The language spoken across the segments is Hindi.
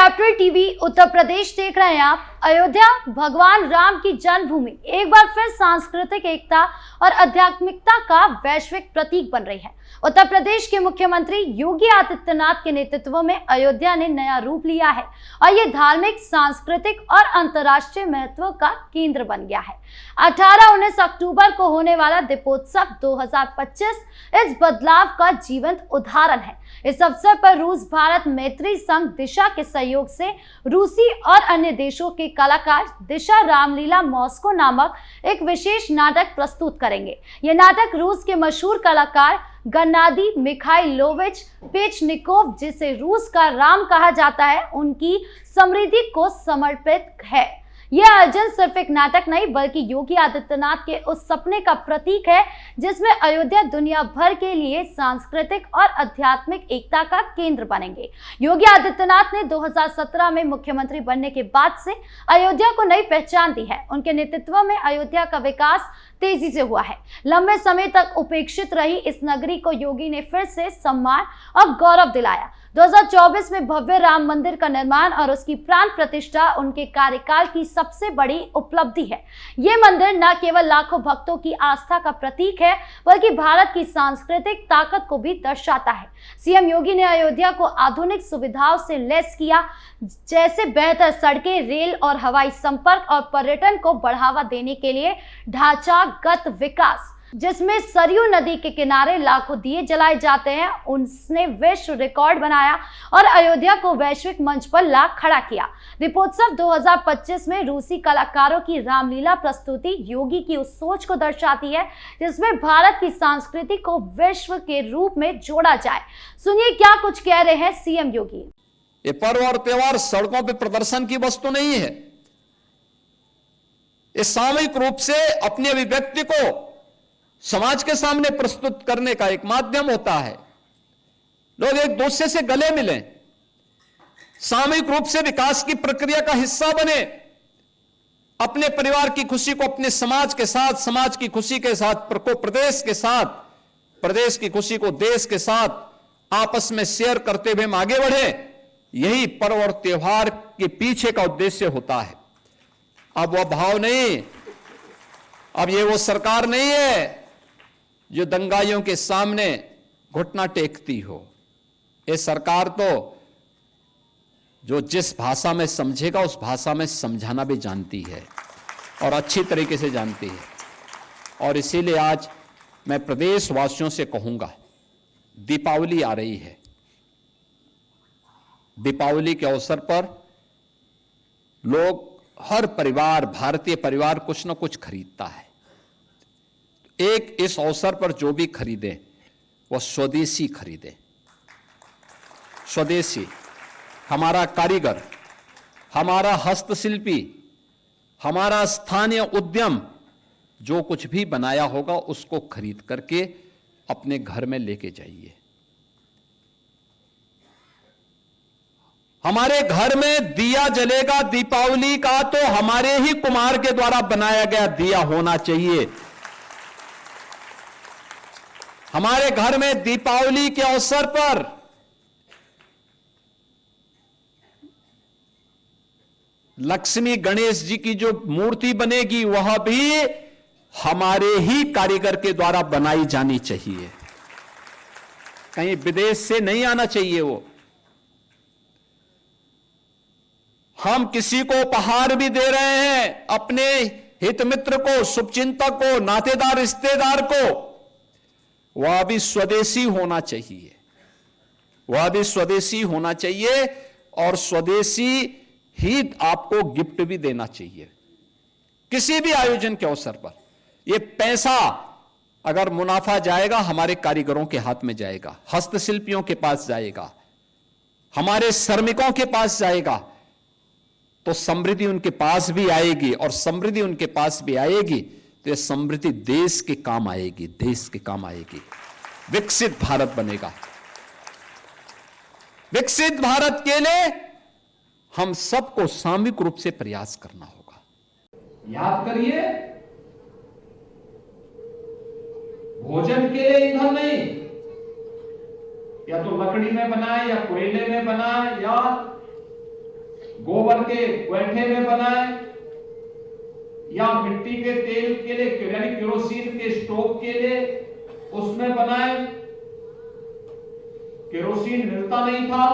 कैपिटल टीवी उत्तर प्रदेश देख रहे हैं आप। अयोध्या भगवान राम की जन्मभूमि एक बार फिर सांस्कृतिक एकता और आध्यात्मिकता का वैश्विक प्रतीक बन रही है। उत्तर प्रदेश के मुख्यमंत्री योगी आदित्यनाथ के नेतृत्व में अयोध्या ने नया रूप लिया है और ये धार्मिक, सांस्कृतिक और अंतर्राष्ट्रीय महत्व का केंद्र बन गया है। 18-19 अक्टूबर को होने वाला दीपोत्सव 2025 इस बदलाव का जीवंत उदाहरण है। इस अवसर पर रूस भारत मैत्री संघ दिशा के सहयोग से रूसी और अन्य देशों के कलाकार दिशा रामलीला मॉस्को नामक एक विशेष नाटक प्रस्तुत करेंगे। यह नाटक रूस के मशहूर कलाकार गन्नादी मिखाइलोविच पेचनिकोव, जिसे रूस का राम कहा जाता है, उनकी समृद्धि को समर्पित है। यह आयोजन सिर्फ एक नाटक नहीं बल्कि योगी आदित्यनाथ के उस सपने का प्रतीक है जिसमें अयोध्या दुनिया भर के लिए सांस्कृतिक और आध्यात्मिक एकता का केंद्र बनेंगे। योगी आदित्यनाथ ने 2017 में मुख्यमंत्री बनने के बाद से अयोध्या को नई पहचान दी है। उनके नेतृत्व में अयोध्या का विकास तेजी से हुआ है। लंबे समय तक उपेक्षित रही इस नगरी को योगी ने फिर से सम्मान और गौरव दिलाया। 2024 में भव्य राम मंदिर का निर्माण और उसकी प्राण प्रतिष्ठा उनके कार्यकाल की सबसे बड़ी उपलब्धि है। ये मंदिर न केवल लाखों भक्तों की आस्था का प्रतीक है बल्कि भारत की सांस्कृतिक ताकत को भी दर्शाता है। सीएम योगी ने अयोध्या को आधुनिक सुविधाओं से लैस किया, जैसे बेहतर सड़कें, रेल और हवाई संपर्क और पर्यटन को बढ़ावा देने के लिए ढांचागत विकास, जिसमें सरयू नदी के किनारे लाखों दिए जलाए जाते हैं। उसने विश्व रिकॉर्ड बनाया और अयोध्या को वैश्विक मंच पर ला खड़ा किया। दीपोत्सव 2025 में रूसी कलाकारों की रामलीला प्रस्तुति योगी की उस सोच को दर्शाती है जिसमें भारत की संस्कृति को विश्व के रूप में जोड़ा जाए। सुनिए क्या कुछ कह रहे हैं सीएम योगी। ये पर्व और त्योहार सड़कों पर प्रदर्शन की वस्तु नहीं है। ये सामूहिक रूप से अपनी अभिव्यक्ति को समाज के सामने प्रस्तुत करने का एक माध्यम होता है। लोग एक दूसरे से गले मिलें, सामूहिक रूप से विकास की प्रक्रिया का हिस्सा बने, अपने परिवार की खुशी को अपने समाज के साथ, समाज की खुशी के साथ प्रदेश के साथ, प्रदेश की खुशी को देश के साथ आपस में शेयर करते हुए हम आगे बढ़े। यही पर्व और त्योहार के पीछे का उद्देश्य होता है। अब वह भाव नहीं, अब ये वो सरकार नहीं है जो दंगाइयों के सामने घुटना टेकती हो। ये सरकार तो जो जिस भाषा में समझेगा उस भाषा में समझाना भी जानती है और अच्छी तरीके से जानती है। और इसीलिए आज मैं प्रदेशवासियों से कहूंगा, दीपावली आ रही है। दीपावली के अवसर पर लोग, हर परिवार, भारतीय परिवार कुछ न कुछ खरीदता है। एक इस अवसर पर जो भी खरीदे वह स्वदेशी खरीदे। स्वदेशी, हमारा कारीगर, हमारा हस्तशिल्पी, हमारा स्थानीय उद्यम जो कुछ भी बनाया होगा उसको खरीद करके अपने घर में लेके जाइए। हमारे घर में दिया जलेगा दीपावली का तो हमारे ही कुम्हार के द्वारा बनाया गया दिया होना चाहिए। हमारे घर में दीपावली के अवसर पर लक्ष्मी गणेश जी की जो मूर्ति बनेगी वह भी हमारे ही कारीगर के द्वारा बनाई जानी चाहिए। कहीं विदेश से नहीं आना चाहिए वो। हम किसी को उपहार भी दे रहे हैं, अपने हित मित्र को, शुभचिंतक को, नातेदार, रिश्तेदार को, वह भी स्वदेशी होना चाहिए। वह भी स्वदेशी होना चाहिए और स्वदेशी ही आपको गिफ्ट भी देना चाहिए किसी भी आयोजन के अवसर पर। यह पैसा अगर मुनाफा जाएगा हमारे कारीगरों के हाथ में जाएगा, हस्तशिल्पियों के पास जाएगा, हमारे श्रमिकों के पास जाएगा, तो समृद्धि उनके पास भी आएगी। और समृद्धि उनके पास भी आएगी तो यह समृद्धि देश के काम आएगी, देश के काम आएगी। विकसित भारत बनेगा। विकसित भारत के लिए हम सबको सामूहिक रूप से प्रयास करना होगा। याद करिए, भोजन के लिए ईंधन नहीं, या तो लकड़ी में बनाए या कोयले में बनाए या गोबर के गोइठे में बनाए या मिट्टी के तेल के लिए यानी केरोसिन के स्टोव के लिए उसमें बनाए। केरोसिन मिलता नहीं था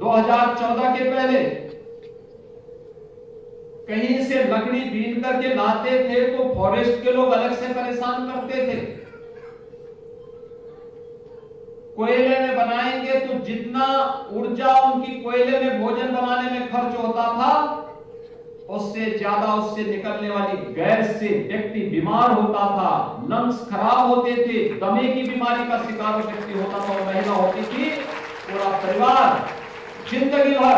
2014 के पहले, कहीं से लकड़ी बीन करके लाते थे तो फॉरेस्ट के लोग अलग से परेशान करते थे। कोयले में बनाएंगे तो जितना ऊर्जा उनकी कोयले में भोजन बनाने में खर्च होता था उससे ज्यादा उससे निकलने वाली गैस से व्यक्ति बीमार होता था, लंग्स खराब होते थे, दमे की बीमारी का शिकार व्यक्ति होता था और महिला होती थी। पूरा परिवार जिंदगी भर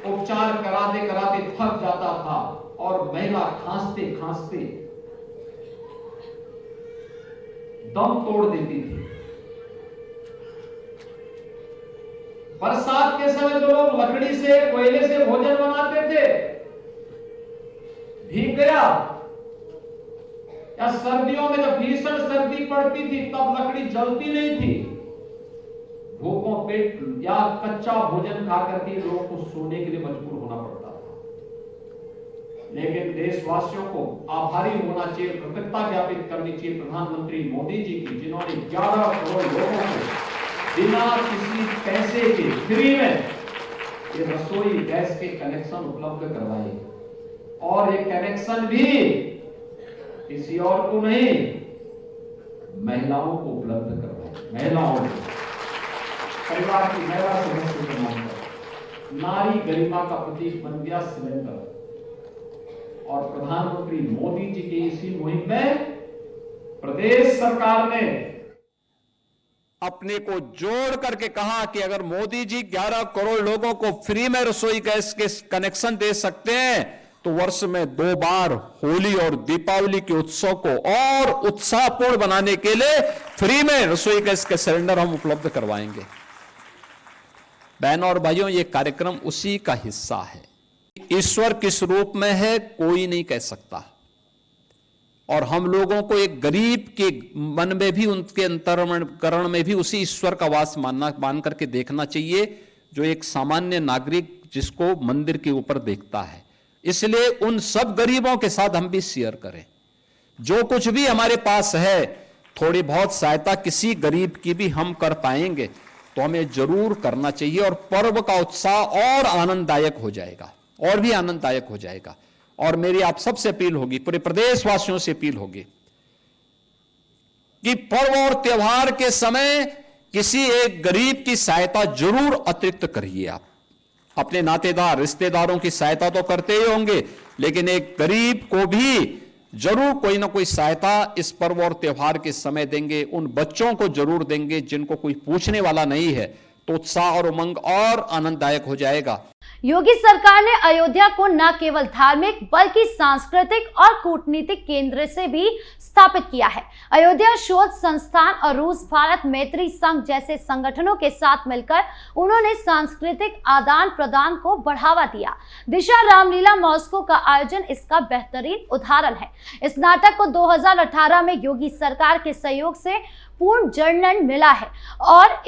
उपचार कराते कराते थक जाता था और महिला खांसते खांसते दम तोड़ देती थी। बरसात के समय जो लोग लकड़ी से कोयले से भोजन बनाते थे, भीग गया, या सर्दियों में जब भीषण सर्दी पड़ती थी तब लकड़ी जलती नहीं थी, भूखों पेट या कच्चा भोजन खा करके लोगों को सोने के लिए मजबूर होना पड़ता था। लेकिन देशवासियों को आभारी होना चाहिए, कृतज्ञता ज्ञापित करनी चाहिए प्रधानमंत्री मोदी जी की, जिन्होंने 11 करोड़ लोगों को बिना किसी पैसे के फ्री में ये रसोई गैस के कनेक्शन उपलब्ध करवाए, और ये कनेक्शन भी किसी और को नहीं, महिलाओं को उपलब्ध करवाए। महिलाओं को, परिवार की महिला सदस्य के नाम पर नारी गरिमा का प्रतीक बन गया सिलेंडर। और प्रधानमंत्री मोदी जी की इसी मुहिम में प्रदेश सरकार ने अपने को जोड़ करके कहा कि अगर मोदी जी 11 करोड़ लोगों को फ्री में रसोई गैस के कनेक्शन दे सकते हैं तो वर्ष में 2 बार होली और दीपावली के उत्सव को और उत्साहपूर्ण बनाने के लिए फ्री में रसोई गैस के सिलेंडर हम उपलब्ध करवाएंगे। बहनों और भाइयों, ये कार्यक्रम उसी का हिस्सा है। ईश्वर किस रूप में है कोई नहीं कह सकता, और हम लोगों को एक गरीब के मन में भी, उनके अंतःकरण में भी उसी ईश्वर का वास मान करके देखना चाहिए जो एक सामान्य नागरिक जिसको मंदिर के ऊपर देखता है। इसलिए उन सब गरीबों के साथ हम भी शेयर करें, जो कुछ भी हमारे पास है, थोड़ी बहुत सहायता किसी गरीब की भी हम कर पाएंगे तो हमें जरूर करना चाहिए, और पर्व का उत्साह और आनंददायक हो जाएगा, और भी आनंददायक हो जाएगा। और मेरी आप सबसे अपील होगी, पूरे प्रदेशवासियों से अपील होगी कि पर्व और त्योहार के समय किसी एक गरीब की सहायता जरूर अतिरिक्त करिए। आप अपने नातेदार रिश्तेदारों की सहायता तो करते ही होंगे, लेकिन एक गरीब को भी जरूर कोई ना कोई सहायता इस पर्व और त्योहार के समय देंगे। उन बच्चों को जरूर देंगे जिनको कोई पूछने वाला नहीं है, तो उत्साह और उमंग और आनंददायक हो जाएगा। योगी सरकार ने अयोध्या को न केवल धार्मिक बल्कि सांस्कृतिक और कूटनीतिक केंद्र से भी स्थापित किया है। अयोध्या शोध संस्थान और रूस भारत मैत्री संघ जैसे संगठनों के साथ मिलकर उन्होंने सांस्कृतिक आदान प्रदान को बढ़ावा दिया। दिशा रामलीला मॉस्को का आयोजन इसका बेहतरीन उदाहरण है। इस नाटक को 2018 में योगी सरकार के सहयोग से पूर्ण जर्नल मिला है और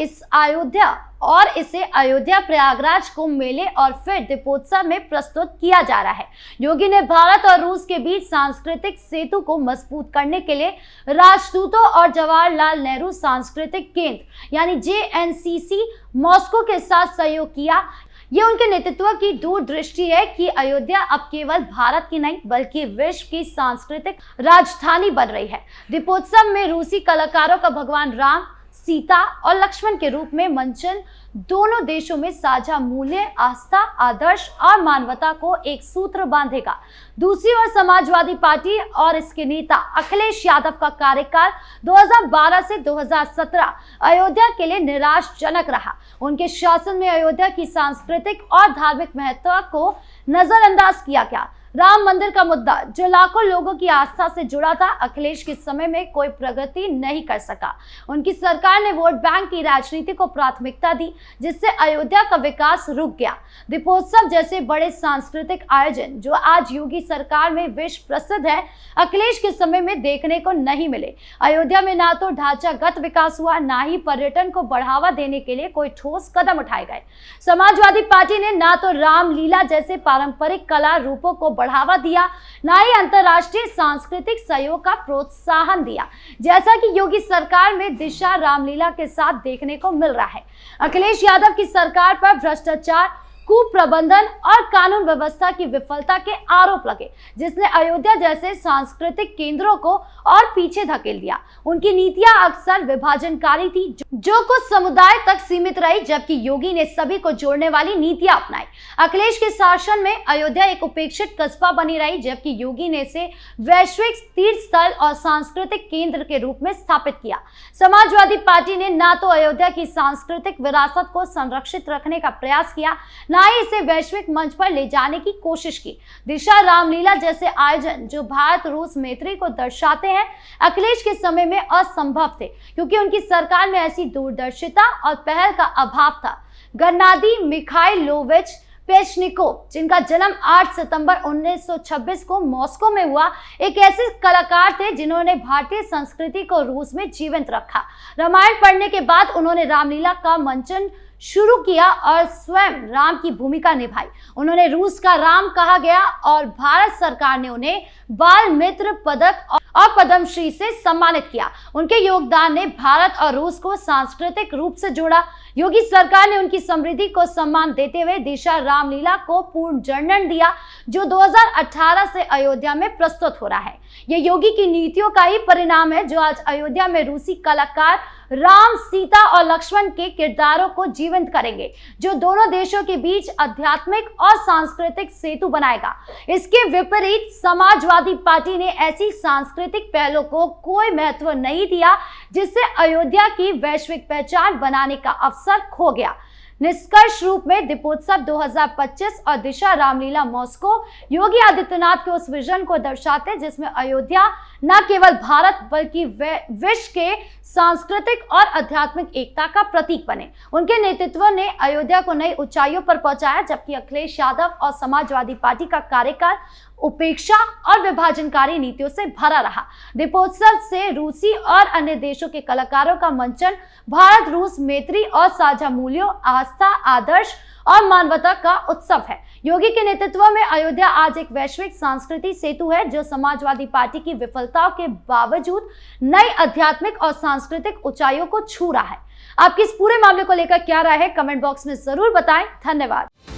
इसे अयोध्या प्रयागराज कुंभ मेले और फिर दीपोत्सव में प्रस्तुत किया जा रहा है। योगी ने भारत और रूस के बीच सांस्कृतिक सेतु को मजबूत करने के लिए राजदूतों और जवाहरलाल नेहरू सांस्कृतिक केंद्र यानी JNCC मॉस्को के साथ सहयोग किया। ये उनके नेतृत्व की दूरदृष्टि है कि अयोध्या अब केवल भारत की नहीं बल्कि विश्व की सांस्कृतिक राजधानी बन रही है। दीपोत्सव में रूसी कलाकारों का भगवान राम, सीता और लक्ष्मण के रूप में मंचन दोनों देशों में साझा मूल्य, आस्था, आदर्श और मानवता को एक सूत्र बांधेगा। दूसरी ओर समाजवादी पार्टी और इसके नेता अखिलेश यादव का कार्यकाल 2012 से 2017 अयोध्या के लिए निराशाजनक रहा। उनके शासन में अयोध्या की सांस्कृतिक और धार्मिक महत्व को नजरअंदाज किया गया। राम मंदिर का मुद्दा जो लाखों लोगों की आस्था से जुड़ा था, अखिलेश के समय में कोई प्रगति नहीं कर सका। उनकी सरकार ने वोट बैंक की राजनीति को प्राथमिकता दी, जिससे अयोध्या का विकास रुक गया। दीपोत्सव जैसे बड़े सांस्कृतिक आयोजन जो आज योगी सरकार में विश्व प्रसिद्ध है, अखिलेश के समय में देखने को नहीं मिले। अयोध्या में ना तो ढांचागत विकास हुआ, ना ही पर्यटन को बढ़ावा देने के लिए कोई ठोस कदम उठाए गए। समाजवादी पार्टी ने ना तो रामलीला जैसे पारंपरिक कला रूपों को बढ़ावा दिया, ना ही अंतर्राष्ट्रीय सांस्कृतिक सहयोग का प्रोत्साहन दिया, जैसा कि योगी सरकार में दिशा रामलीला के साथ देखने को मिल रहा है। अखिलेश यादव की सरकार पर भ्रष्टाचार, कुप्रबंधन और कानून व्यवस्था की विफलता के आरोप लगे, जिसने अयोध्या जैसे सांस्कृतिक केंद्रों को और पीछे धकेल दिया। उनकी नीतियां अक्सर विभाजनकारी थी, जो कुछ समुदाय तक सीमित रही, जबकि योगी ने सभी को जोड़ने वाली नीतियां अपनाई। अखिलेश के शासन में अयोध्या एक उपेक्षित कस्बा बनी रही, जबकि योगी ने इसे वैश्विक तीर्थ स्थल और सांस्कृतिक केंद्र के रूप में स्थापित किया। समाजवादी पार्टी ने ना तो अयोध्या की सांस्कृतिक विरासत को संरक्षित रखने का प्रयास किया, ना ही इसे वैश्विक मंच पर ले जाने की कोशिश की। दिशा रामलीला जैसे आयोजन जो भारत रूस मैत्री को दर्शाते हैं, अखिलेश के समय में असंभव थे, क्योंकि उनकी सरकार में ऐसी दूरदर्शिता और पहल का अभाव था। गन्नादी मिखाइलोविच पेचनिकोव, जिनका जन्म 8 सितंबर 1926 को मॉस्को में हुआ, एक ऐसे कलाकार थे जिन्होंने भारतीय संस्कृति को रूस में जीवंत रखा। रामायण पढ़ने के बाद उन्होंने रामलीला का मंचन शुरू किया और स्वयं राम की भूमिका निभाई। उन्होंने रूस का राम कहा गया और भारत सरकार ने उन्हें बाल मित्र पदक और पद्मश्री से सम्मानित किया। उनके योगदान ने भारत और रूस को सांस्कृतिक रूप से जोड़ा। योगी सरकार ने उनकी समृद्धि को सम्मान देते हुए दिशा रामलीला को पूर्ण जन्म दिया, जो 2018 से अयोध्या में प्रस्तुत हो रहा है। ये योगी की नीतियों का ही परिणाम है, जो आज अयोध्या में रूसी कलाकार राम, सीता और लक्ष्मण के किरदारों को जीवंत करेंगे, जो दोनों देशों के बीच आध्यात्मिक और सांस्कृतिक सेतु बनाएगा। इसके विपरीत समाजवादी पार्टी ने ऐसी सांस्कृतिक पहलों को कोई महत्व नहीं दिया, जिससे अयोध्या की वैश्विक पहचान बनाने का अवसर खो गया। निष्कर्ष रूप में दीपोत्सव 2025 और दिशा रामलीला मॉस्को योगी आदित्यनाथ के उस विजन को दर्शाते, जिसमें अयोध्या न केवल भारत बल्कि विश्व के सांस्कृतिक और आध्यात्मिक एकता का प्रतीक बने। उनके नेतृत्व ने अयोध्या को नई ऊंचाइयों पर पहुंचाया, जबकि अखिलेश यादव और समाजवादी पार्टी का कार्यकाल उपेक्षा और विभाजनकारी नीतियों से भरा रहा। दीपोत्सव से रूसी और अन्य देशों के कलाकारों का मंचन भारत रूस मैत्री और साझा मूल्यों, आस्था, आदर्श और मानवता का उत्सव है। योगी के नेतृत्व में अयोध्या आज एक वैश्विक सांस्कृतिक सेतु है, जो समाजवादी पार्टी की विफलताओं के बावजूद नई आध्यात्मिक और सांस्कृतिक ऊंचाइयों को छू रहा है। आपकी इस पूरे मामले को लेकर क्या राय है, कमेंट बॉक्स में जरूर बताएं। धन्यवाद।